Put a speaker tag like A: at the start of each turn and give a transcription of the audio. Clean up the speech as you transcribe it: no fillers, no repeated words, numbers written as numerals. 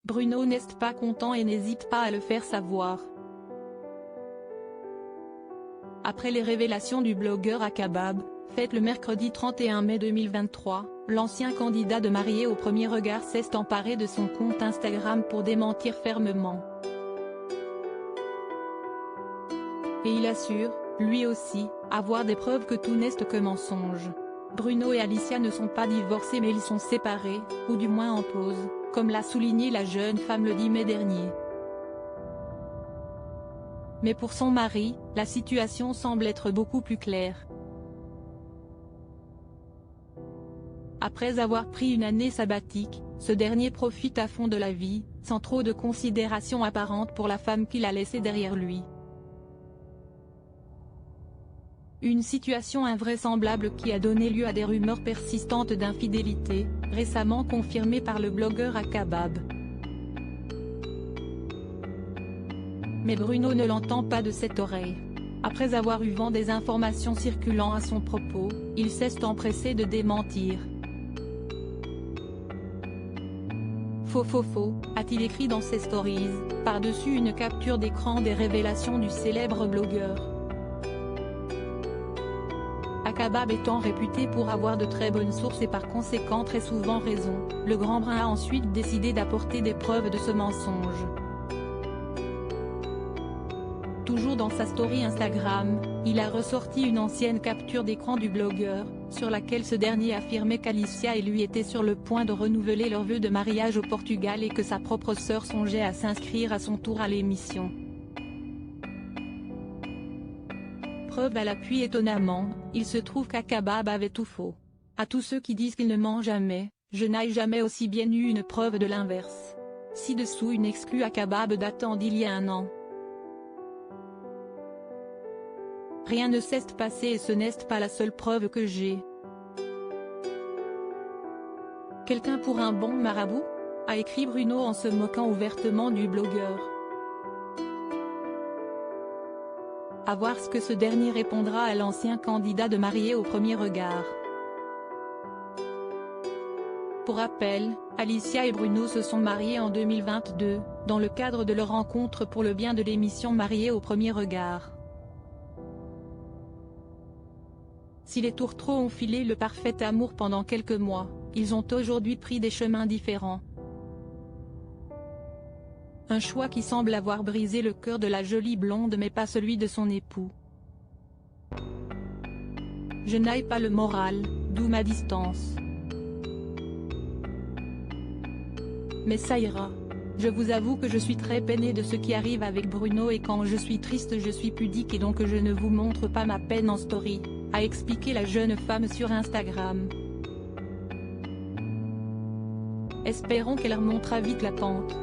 A: Bruno n'est pas content et n'hésite pas à le faire savoir. Après les révélations du blogueur Akabab, faites le mercredi 31 mai 2023, l'ancien candidat de Marié au premier regard s'est emparé de son compte Instagram pour démentir fermement. Et il assure, lui aussi, avoir des preuves que tout n'est que mensonge. Bruno et Alicia ne sont pas divorcés mais ils sont séparés, ou du moins en pause, comme l'a souligné la jeune femme le 10 mai dernier. Mais pour son mari, la situation semble être beaucoup plus claire. Après avoir pris une année sabbatique, ce dernier profite à fond de la vie, sans trop de considération apparente pour la femme qu'il a laissée derrière lui. Une situation invraisemblable qui a donné lieu à des rumeurs persistantes d'infidélité, récemment confirmées par le blogueur Akabab. Mais Bruno ne l'entend pas de cette oreille. Après avoir eu vent des informations circulant à son propos, il s'est empressé de démentir. Faux, a-t-il écrit dans ses stories, par-dessus une capture d'écran des révélations du célèbre blogueur. Akabab étant réputé pour avoir de très bonnes sources et par conséquent très souvent raison, le Grand Brun a ensuite décidé d'apporter des preuves de ce mensonge. Toujours dans sa story Instagram, il a ressorti une ancienne capture d'écran du blogueur, sur laquelle ce dernier affirmait qu'Alicia et lui étaient sur le point de renouveler leurs vœux de mariage au Portugal et que sa propre sœur songeait à s'inscrire à son tour à l'émission. Preuve à l'appui étonnamment, il se trouve qu'Akabab avait tout faux. À tous ceux qui disent qu'il ne ment jamais, je n'ai jamais aussi bien eu une preuve de l'inverse. Ci-dessous une exclue Akabab datant d'il y a un an. Rien ne s'est passé et ce n'est pas la seule preuve que j'ai. Quelqu'un pour un bon marabout ? A écrit Bruno en se moquant ouvertement du blogueur. À voir ce que ce dernier répondra à l'ancien candidat de Marié au premier regard. Pour rappel, Alicia et Bruno se sont mariés en 2022, dans le cadre de leur rencontre pour le bien de l'émission Marié au premier regard. Si les tourtereaux ont filé le parfait amour pendant quelques mois, ils ont aujourd'hui pris des chemins différents. Un choix qui semble avoir brisé le cœur de la jolie blonde mais pas celui de son époux. Je n'ai pas le moral, d'où ma distance. Mais ça ira. Je vous avoue que je suis très peinée de ce qui arrive avec Bruno et quand je suis triste je suis pudique et donc je ne vous montre pas ma peine en story, a expliqué la jeune femme sur Instagram. Espérons qu'elle remontera vite la pente.